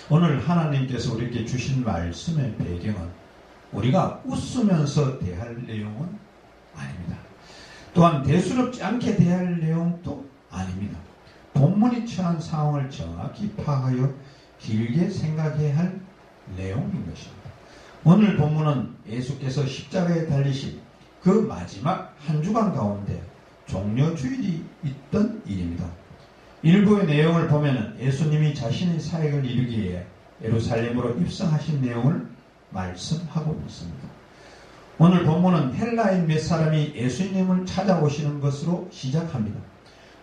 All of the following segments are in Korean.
오늘 하나님께서 우리에게 주신 말씀의 배경은 우리가 웃으면서 대할 내용은 아닙니다. 또한 대수롭지 않게 대할 내용도 아닙니다. 본문이 처한 상황을 정확히 파악하여 길게 생각해야 할 내용인 것입니다. 오늘 본문은 예수께서 십자가에 달리신 그 마지막 한 주간 가운데 종려주일이 있던 일입니다. 일부의 내용을 보면 예수님이 자신의 사역을 이루기 위해 예루살렘으로 입성하신 내용을 말씀하고 있습니다. 오늘 본문은 헬라인 몇 사람이 예수님을 찾아오시는 것으로 시작합니다.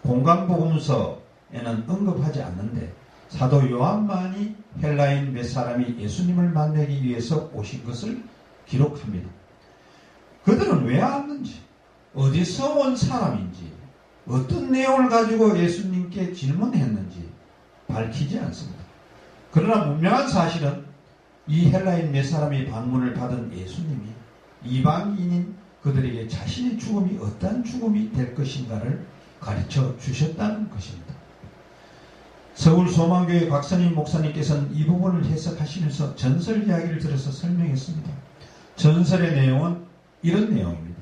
공강복음서에는 언급하지 않는데 사도 요한만이 헬라인 몇 사람이 예수님을 만나기 위해서 오신 것을 기록합니다. 그들은 왜 왔는지, 어디서 온 사람인지, 어떤 내용을 가지고 예수님께 질문했는지 밝히지 않습니다. 그러나 분명한 사실은 이 헬라인 몇 사람이 방문을 받은 예수님이 이방인인 그들에게 자신의 죽음이 어떠한 죽음이 될 것인가를 가르쳐 주셨다는 것입니다. 서울 소망교회 곽선임 목사님께서는 이 부분을 해석하시면서 전설 이야기를 들어서 설명했습니다. 전설의 내용은 이런 내용입니다.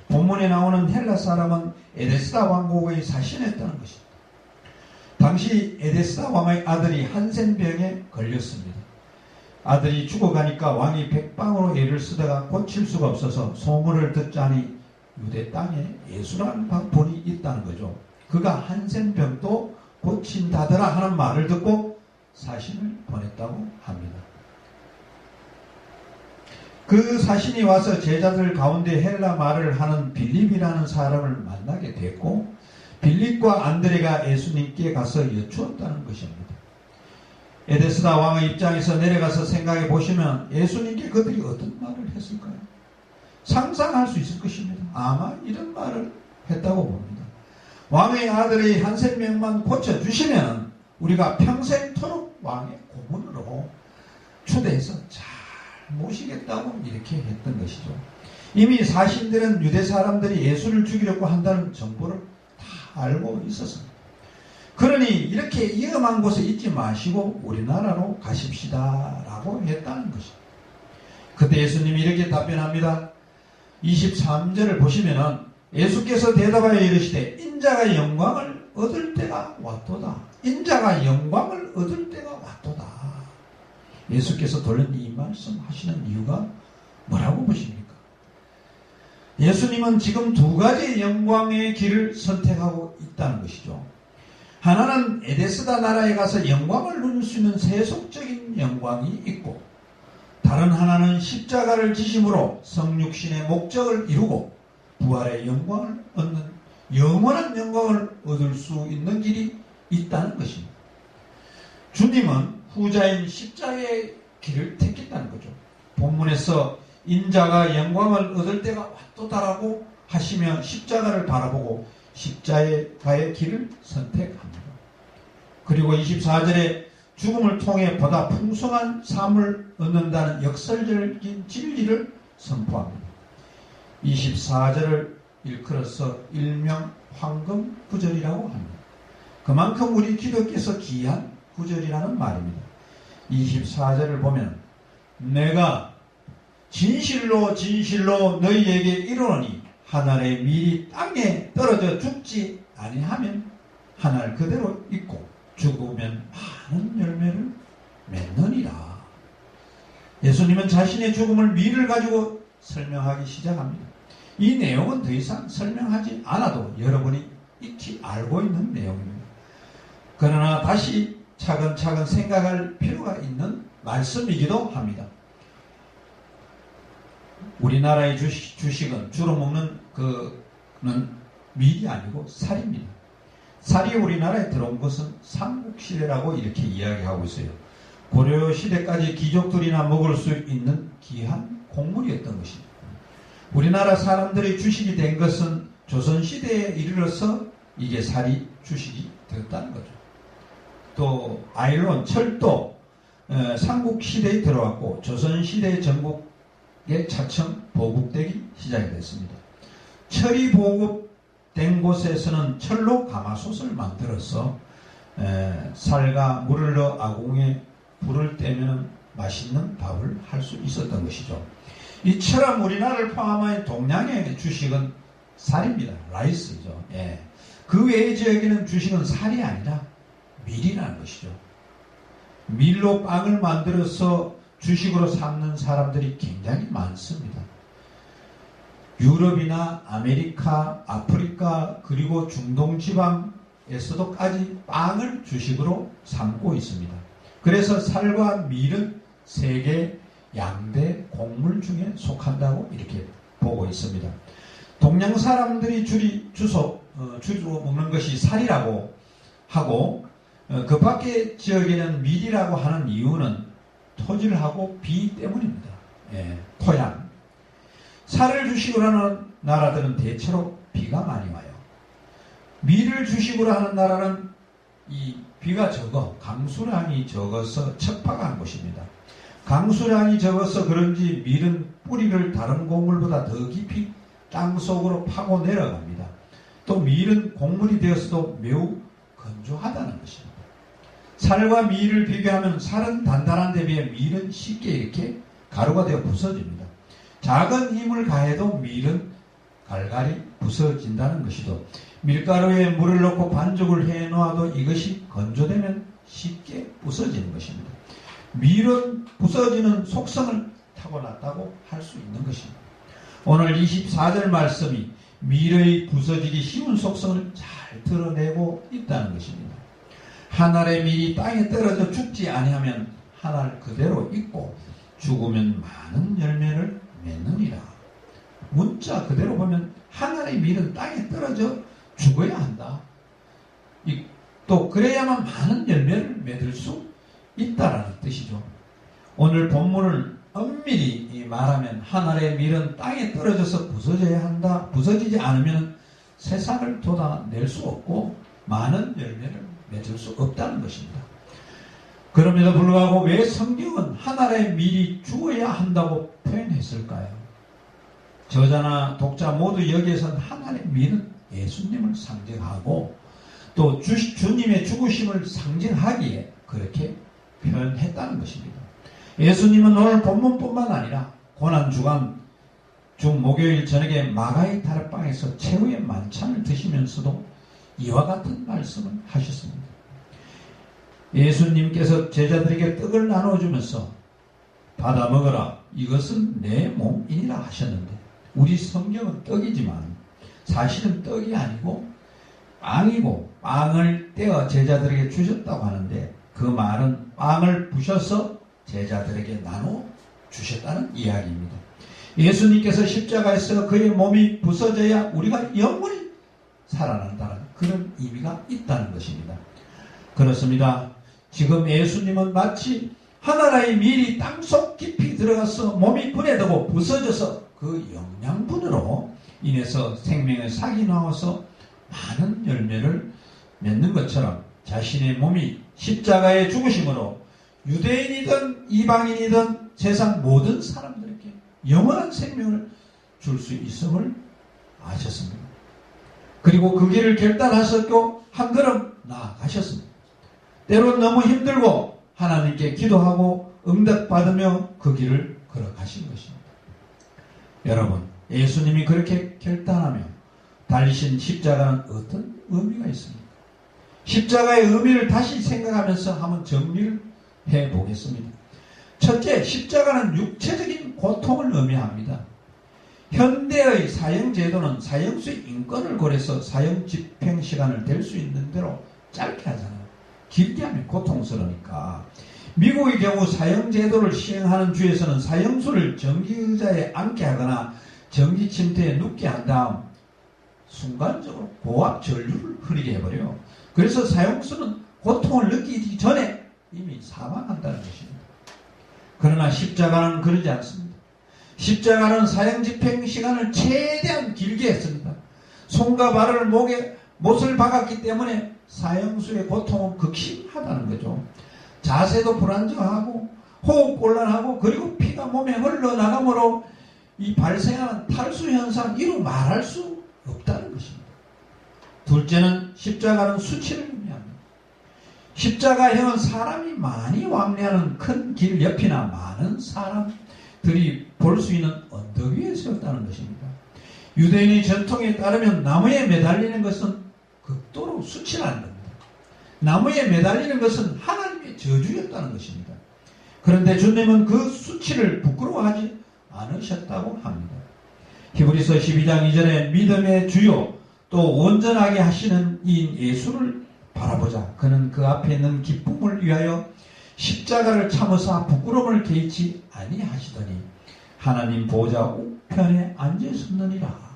본문에 나오는 헬라 사람은 에데스다 왕국의 사신했다는 것입니다. 당시 에데스다 왕의 아들이 한센병에 걸렸습니다. 아들이 죽어가니까 왕이 백방으로 애를 쓰다가 고칠 수가 없어서 소문을 듣자니 유대 땅에 예수라는 분이 있다는 거죠. 그가 한센병도 고친다더라 하는 말을 듣고 사신을 보냈다고 합니다. 그 사신이 와서 제자들 가운데 헬라 말을 하는 빌립이라는 사람을 만나게 됐고 빌립과 안드레가 예수님께 가서 여쭈었다는 것입니다. 에데스다 왕의 입장에서 내려가서 생각해 보시면 예수님께 그들이 어떤 말을 했을까요? 상상할 수 있을 것입니다. 아마 이런 말을 했다고 봅니다. 왕의 아들의 한센병만 고쳐주시면 우리가 평생토록 왕의 고문으로 초대해서 잘 모시겠다고 이렇게 했던 것이죠. 이미 사신들은 유대 사람들이 예수를 죽이려고 한다는 정보를 다 알고 있었습니다. 그러니 이렇게 위험한 곳에 있지 마시고 우리나라로 가십시다 라고 했다는 것입니다. 그때 예수님이 이렇게 답변합니다. 23절을 보시면은 예수께서 대답하여 이르시되 인자가 영광을 얻을 때가 왔도다. 인자가 영광을 얻을 때가 왔도다. 예수께서 돌연 이 말씀 하시는 이유가 뭐라고 보십니까? 예수님은 지금 두 가지 영광의 길을 선택하고 있다는 것이죠. 하나는 에데스다 나라에 가서 영광을 누릴 수 있는 세속적인 영광이 있고 다른 하나는 십자가를 지심으로 성육신의 목적을 이루고 부활의 영광을 얻는 영원한 영광을 얻을 수 있는 길이 있다는 것입니다. 주님은 후자인 십자가의 길을 택했다는 거죠. 본문에서 인자가 영광을 얻을 때가 왔도다라고 하시며 십자가를 바라보고 십자가의 길을 선택합니다. 그리고 24절에 죽음을 통해 보다 풍성한 삶을 얻는다는 역설적인 진리를 선포합니다. 24절을 일컬어서 일명 황금 구절이라고 합니다. 그만큼 우리 기독교에서 귀한 구절이라는 말입니다. 24절을 보면 내가 진실로 진실로 너희에게 이르노니 하늘의 밀이 땅에 떨어져 죽지 아니하면 하늘 그대로 있고 죽으면 많은 열매를 맺느니라. 예수님은 자신의 죽음을 밀을 가지고 설명하기 시작합니다. 이 내용은 더 이상 설명하지 않아도 여러분이 익히 알고 있는 내용입니다. 그러나 다시 차근차근 생각할 필요가 있는 말씀이기도 합니다. 우리나라의 주식은 주로 먹는 그는 밀이 아니고 쌀입니다. 쌀이 우리나라에 들어온 것은 삼국시대라고 이렇게 이야기하고 있어요. 고려시대까지 귀족들이나 먹을 수 있는 귀한 곡물이었던 것입니다. 우리나라 사람들의 주식이 된 것은 조선시대에 이르러서 이게 쌀이 주식이 되었다는 거죠. 또 아일론, 철도 삼국시대에 들어왔고 조선시대 전국에 차츰 보급되기 시작이 됐습니다. 철이 보급된 곳에서는 철로 가마솥을 만들어서 쌀과 물을 넣어 아궁에 불을 떼면 맛있는 밥을 할 수 있었던 것이죠. 이처럼 우리나라를 포함한 동양의 주식은 쌀입니다. 라이스죠. 예. 그 외의 지역에는 주식은 쌀이 아니라 밀이라는 것이죠. 밀로 빵을 만들어서 주식으로 삼는 사람들이 굉장히 많습니다. 유럽이나 아메리카, 아프리카 그리고 중동 지방에서도까지 빵을 주식으로 삼고 있습니다. 그래서 쌀과 밀은 세계 양대 곡물 중에 속한다고 이렇게 보고 있습니다. 동양 사람들이 주로 먹는 것이 쌀이라고 하고 그 밖의 지역에는 밀이라고 하는 이유는 토질하고 비 때문입니다. 예, 토양. 쌀을 주식으로 하는 나라들은 대체로 비가 많이 와요. 밀을 주식으로 하는 나라는 이 비가 적어 강수량이 적어서 척박한 곳입니다. 강수량이 적어서 그런지 밀은 뿌리를 다른 곡물보다 더 깊이 땅속으로 파고 내려갑니다. 또 밀은 곡물이 되었어도 매우 건조하다는 것입니다. 쌀과 밀을 비교하면 쌀은 단단한 데 비해 밀은 쉽게 이렇게 가루가 되어 부서집니다. 작은 힘을 가해도 밀은 갈갈이 부서진다는 것이죠. 밀가루에 물을 넣고 반죽을 해 놓아도 이것이 건조되면 쉽게 부서지는 것입니다. 밀은 부서지는 속성을 타고났다고 할 수 있는 것입니다. 오늘 24절 말씀이 밀의 부서지기 쉬운 속성을 잘 드러내고 있다는 것입니다. 한 알의 밀이 땅에 떨어져 죽지 아니하면 한 알 그대로 있고 죽으면 많은 열매를 맺느니라. 문자 그대로 보면 한 알의 밀은 땅에 떨어져 죽어야 한다. 또 그래야만 많은 열매를 맺을 수 있다라는 뜻이죠. 오늘 본문을 엄밀히 말하면 한 알의 밀은 땅에 떨어져서 부서져야 한다. 부서지지 않으면 세상을 돋아낼 수 없고 많은 열매를 맺을 수 없다는 것입니다. 그럼에도 불구하고 왜 성경은 한 알의 밀이 죽어야 한다고 표현했을까요? 저자나 독자 모두 여기에선 한 알의 밀은 예수님을 상징하고 또 주님의 죽으심을 상징하기에 그렇게 표현했다는 것입니다. 예수님은 오늘 본문뿐만 아니라 고난주간 목요일 저녁에 마가의 다락방에서 최후의 만찬을 드시면서도 이와 같은 말씀을 하셨습니다. 예수님께서 제자들에게 떡을 나눠주면서 받아 먹어라 이것은 내 몸이니라 하셨는데 우리 성경은 떡이지만 사실은 떡이 아니고 빵이고 빵을 떼어 제자들에게 주셨다고 하는데 그 말은 빵을 부셔서 제자들에게 나눠 주셨다는 이야기입니다. 예수님께서 십자가에서 그의 몸이 부서져야 우리가 영원히 살아난다는 그런 의미가 있다는 것입니다. 그렇습니다. 지금 예수님은 마치 하나라의 밀이 땅속 깊이 들어가서 몸이 분해되고 부서져서 그 영양분으로 인해서 생명의 싹이 나와서 많은 열매를 맺는 것처럼 자신의 몸이 십자가의 죽으심으로 유대인이든 이방인이든 세상 모든 사람들에게 영원한 생명을 줄 수 있음을 아셨습니다. 그리고 그 길을 결단하셨고 한 걸음 나아가셨습니다. 때론 너무 힘들고 하나님께 기도하고 응답받으며 그 길을 걸어가신 것입니다. 여러분, 예수님이 그렇게 결단하며 달리신 십자가는 어떤 의미가 있습니까? 십자가의 의미를 다시 생각하면서 한번 정리를 해보겠습니다. 첫째, 십자가는 육체적인 고통을 의미합니다. 현대의 사형제도는 사형수의 인권을 고려해서 사형 집행 시간을 될 수 있는 대로 짧게 하잖아요. 길게 하면 고통스러우니까. 미국의 경우 사형제도를 시행하는 주에서는 사형수를 전기의자에 앉게 하거나 전기 침대에 눕게 한 다음 순간적으로 고압 전류를 흐리게 해버려요. 그래서 사형수는 고통을 느끼기 전에 이미 사망한다는 것입니다. 그러나 십자가는 그러지 않습니다. 십자가는 사형 집행 시간을 최대한 길게 했습니다. 손과 발을 못을 박았기 때문에 사형수의 고통은 극심하다는 거죠. 자세도 불안정하고 호흡곤란하고 그리고 피가 몸에 흘러나가므로 이 발생하는 탈수 현상 이루 말할 수 없다는 것입니다. 둘째는 십자가는 수치를 의미합니다. 십자가형은 사람이 많이 왕래하는 큰 길 옆이나 많은 사람들이 볼 수 있는 언덕 위에 세웠다는 것입니다. 유대인의 전통에 따르면 나무에 매달리는 것은 극도로 수치라는 겁니다. 나무에 매달리는 것은 하나님의 저주였다는 것입니다. 그런데 주님은 그 수치를 부끄러워하지 않으셨다고 합니다. 히브리서 12장 2절에 믿음의 주요 또 온전하게 하시는 이인 예수를 바라보자. 그는 그 앞에 있는 기쁨을 위하여 십자가를 참으사 부끄러움을 개의치 아니하시더니 하나님 보좌 우편에 앉으셨느니라.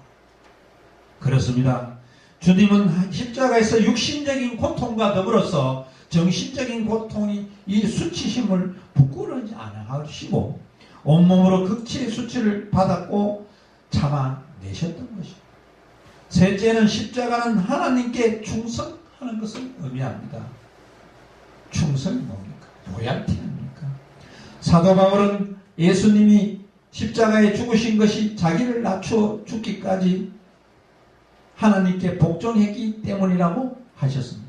그렇습니다. 주님은 십자가에서 육신적인 고통과 더불어서 정신적인 고통이 이 수치심을 부끄러워하지 않으시고 온몸으로 극치의 수치를 받았고 참아내셨던 것입니다. 셋째는 십자가는 하나님께 충성하는 것을 의미합니다. 충성이 뭡니까? 로얄티입니까? 사도 바울은 예수님이 십자가에 죽으신 것이 자기를 낮추어 죽기까지 하나님께 복종했기 때문이라고 하셨습니다.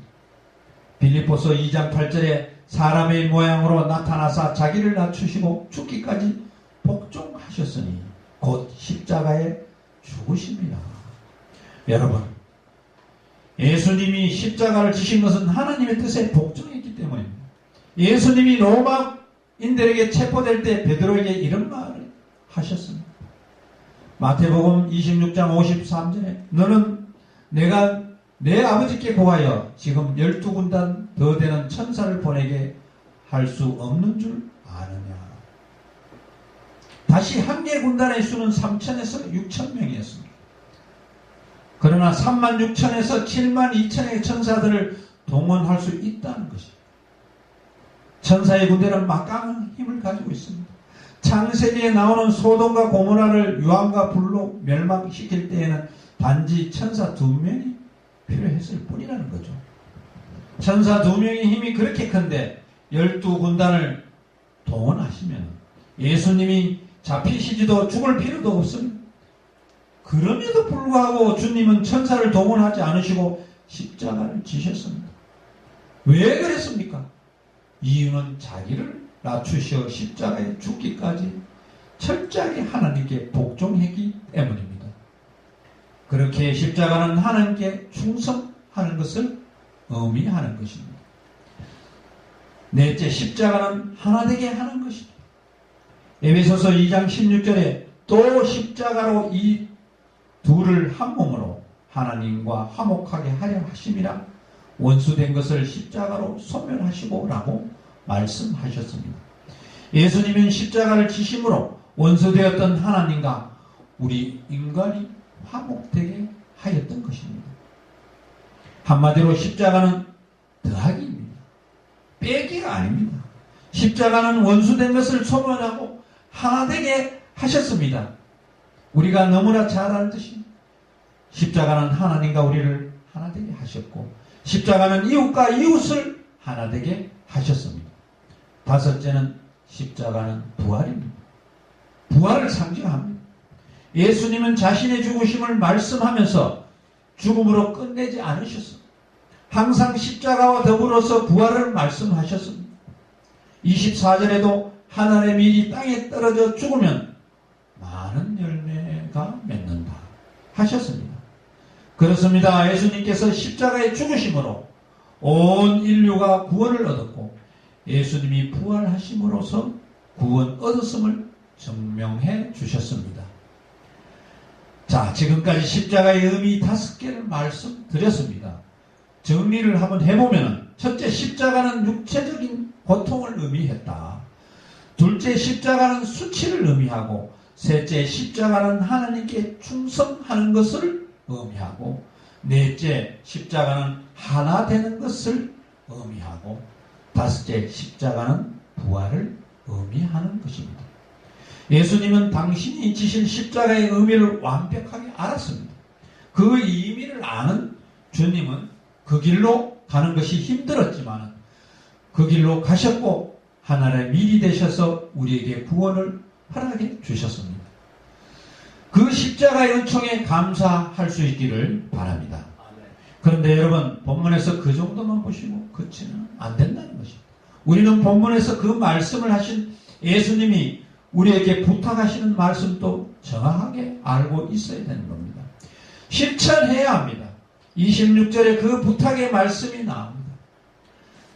빌립보서 2장 8절에 사람의 모양으로 나타나사 자기를 낮추시고 죽기까지 복종하셨으니 곧 십자가에 죽으십니다. 여러분, 예수님이 십자가를 지신 것은 하나님의 뜻에 복종했기 때문입니다. 예수님이 로마인들에게 체포될 때 베드로에게 이런 말을 하셨습니다. 마태복음 26장 53절에 너는 내가 내 아버지께 고하여 지금 12군단 더 되는 천사를 보내게 할 수 없는 줄 아느냐. 다시 한 개 군단의 수는 3천에서 6천 명이었습니다. 그러나 3만 6천에서 7만 2천의 천사들을 동원할 수 있다는 것입니다. 천사의 군대는 막강한 힘을 가지고 있습니다. 창세기에 나오는 소돔과 고모라를 유황과 불로 멸망시킬 때에는 단지 천사 2명이 필요했을 뿐이라는 거죠. 천사 2명의 힘이 그렇게 큰데 12군단을 동원하시면 예수님이 잡히시지도 죽을 필요도 없습니다. 그럼에도 불구하고 주님은 천사를 동원하지 않으시고 십자가를 지셨습니다. 왜 그랬습니까? 이유는 자기를 낮추시어 십자가에 죽기까지 철저하게 하나님께 복종했기 때문입니다. 그렇게 십자가는 하나님께 충성하는 것을 의미하는 것입니다. 넷째, 십자가는 하나 되게 하는 것입니다. 에베소서 2장 16절에 또 십자가로 이 둘을 한 몸으로 하나님과 화목하게 하려 하심이라 원수된 것을 십자가로 소멸하시고 라고 말씀하셨습니다. 예수님은 십자가를 지심으로 원수되었던 하나님과 우리 인간이 화목되게 하였던 것입니다. 한마디로 십자가는 더하기입니다. 빼기가 아닙니다. 십자가는 원수된 것을 소멸하고 하나 되게 하셨습니다. 우리가 너무나 잘 알듯이 십자가는 하나님과 우리를 하나 되게 하셨고 십자가는 이웃과 이웃을 하나 되게 하셨습니다. 다섯째는 십자가는 부활입니다. 부활을 상징합니다. 예수님은 자신의 죽으심을 말씀하면서 죽음으로 끝내지 않으셨습니다. 항상 십자가와 더불어서 부활을 말씀하셨습니다. 24절에도 하늘의 밀이 땅에 떨어져 죽으면 많은 열매가 맺는다 하셨습니다. 그렇습니다. 예수님께서 십자가에 죽으심으로 온 인류가 구원을 얻었고 예수님이 부활하심으로써 구원 얻었음을 증명해 주셨습니다. 자, 지금까지 십자가의 의미 5개를 말씀드렸습니다. 정리를 한번 해보면 첫째, 십자가는 육체적인 고통을 의미했다. 둘째, 십자가는 수치를 의미하고 셋째, 십자가는 하나님께 충성하는 것을 의미하고 넷째, 십자가는 하나 되는 것을 의미하고 다섯째, 십자가는 부활을 의미하는 것입니다. 예수님은 당신이 지신 십자가의 의미를 완벽하게 알았습니다. 그 의미를 아는 주님은 그 길로 가는 것이 힘들었지만 그 길로 가셨고 하나님의 밀이 되셔서 우리에게 구원을 허락해 주셨습니다. 그 십자가의 은총에 감사할 수 있기를 바랍니다. 그런데 여러분, 본문에서 그 정도만 보시고 그치는 안 된다. 우리는 본문에서 그 말씀을 하신 예수님이 우리에게 부탁하시는 말씀도 정확하게 알고 있어야 되는 겁니다. 실천해야 합니다. 26절에 그 부탁의 말씀이 나옵니다.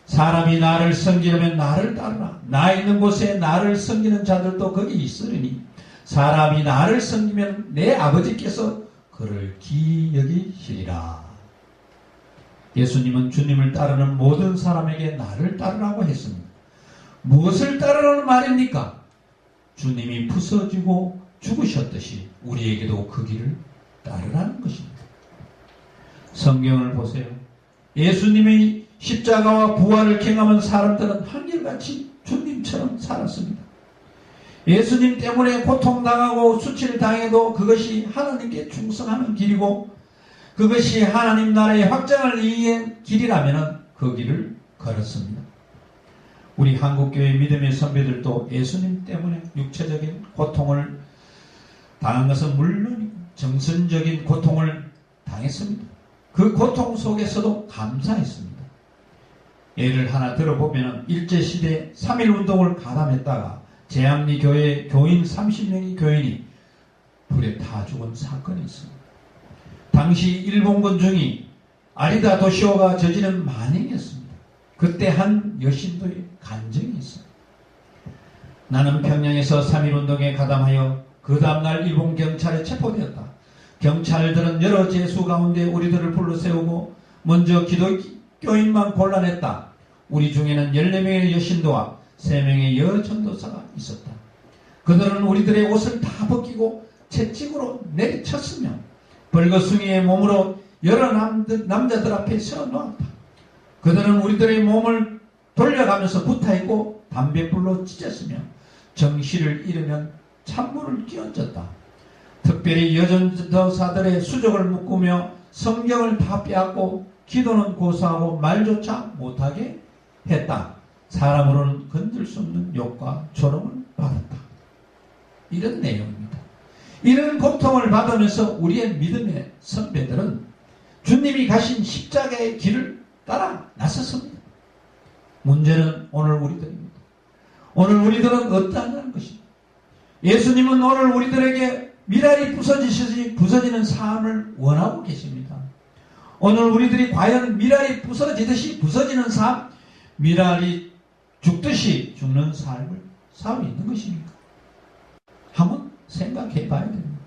사람이 나를 섬기려면 나를 따르라. 나 있는 곳에 나를 섬기는 자들도 거기 있으리니 사람이 나를 섬기면 내 아버지께서 그를 기이 여기시리라. 예수님은 주님을 따르는 모든 사람에게 나를 따르라고 했습니다. 무엇을 따르라는 말입니까? 주님이 부서지고 죽으셨듯이 우리에게도 그 길을 따르라는 것입니다. 성경을 보세요. 예수님의 십자가와 부활을 경험한 사람들은 한결같이 주님처럼 살았습니다. 예수님 때문에 고통당하고 수치를 당해도 그것이 하나님께 충성하는 길이고 그것이 하나님 나라의 확장을 위한 길이라면 그 길을 걸었습니다. 우리 한국교회 믿음의 선배들도 예수님 때문에 육체적인 고통을 당한 것은 물론이고 정신적인 고통을 당했습니다. 그 고통 속에서도 감사했습니다. 예를 하나 들어보면 일제시대 3.1운동을 가담했다가 제암리 교회 교인 30명의 교인이 불에 타 죽은 사건이 있습니다. 당시 일본군 중이 아리다 도시오가 저지른 만행이었습니다. 그때 한 여신도의 간증이 있습니다. 나는 평양에서 3.1운동에 가담하여 그 다음날 일본 경찰에 체포되었다. 경찰들은 여러 재수 가운데 우리들을 불러세우고 먼저 기독교인만 곤란했다. 우리 중에는 14명의 여신도와 3명의 여전도사가 있었다. 그들은 우리들의 옷을 다 벗기고 채찍으로 내리쳤으며 벌거숭이의 몸으로 여러 남자들 앞에 세워놓았다. 그들은 우리들의 몸을 돌려가면서 붙어있고 담뱃불로 찢었으며 정신을 잃으면 찬물을 끼얹었다. 특별히 여전도사들의 수족을 묶으며 성경을 다 빼앗고 기도는 고사하고 말조차 못하게 했다. 사람으로는 건들 수 없는 욕과 조롱을 받았다. 이런 내용입니다. 이런 고통을 받으면서 우리의 믿음의 선배들은 주님이 가신 십자가의 길을 따라 나섰습니다. 문제는 오늘 우리들입니다. 오늘 우리들은 어떠하냐는 것입니다. 예수님은 오늘 우리들에게 미랄이 부서지는 삶을 원하고 계십니다. 오늘 우리들이 과연 미랄이 부서지듯이 부서지는 삶, 미랄이 죽듯이 죽는 삶을 살고 있는 것입니까? 한번 생각해 봐야 됩니다.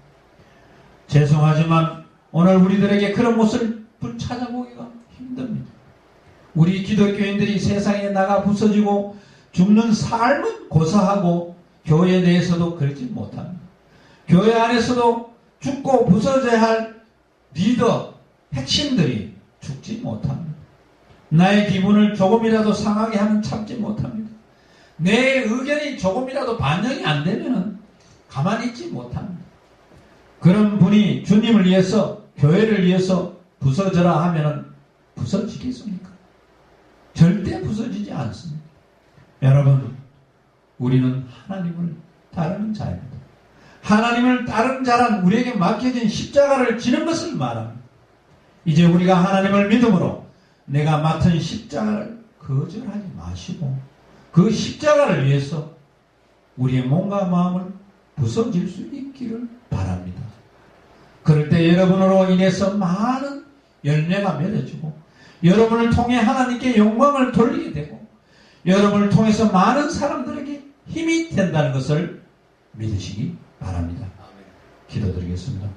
죄송하지만 오늘 우리들에게 그런 모습을 찾아보기가 힘듭니다. 우리 기독교인들이 세상에 나가 부서지고 죽는 삶은 고사하고 교회 내에서도 그러지 못합니다. 교회 안에서도 죽고 부서져야 할 리더, 핵심들이 죽지 못합니다. 나의 기분을 조금이라도 상하게 하면 참지 못합니다. 내 의견이 조금이라도 반영이 안 되면 가만히 있지 못합니다. 그런 분이 주님을 위해서, 교회를 위해서 부서져라 하면 부서지겠습니까? 절대 부서지지 않습니다. 여러분, 우리는 하나님을 따르는 자입니다. 하나님을 따르는 자란 우리에게 맡겨진 십자가를 지는 것을 말합니다. 이제 우리가 하나님을 믿음으로 내가 맡은 십자가를 거절하지 마시고 그 십자가를 위해서 우리의 몸과 마음을 부서질 수 있기를 바랍니다. 그럴 때 여러분으로 인해서 많은 열매가 맺어지고 여러분을 통해 하나님께 영광을 돌리게 되고 여러분을 통해서 많은 사람들에게 힘이 된다는 것을 믿으시기 바랍니다. 기도드리겠습니다.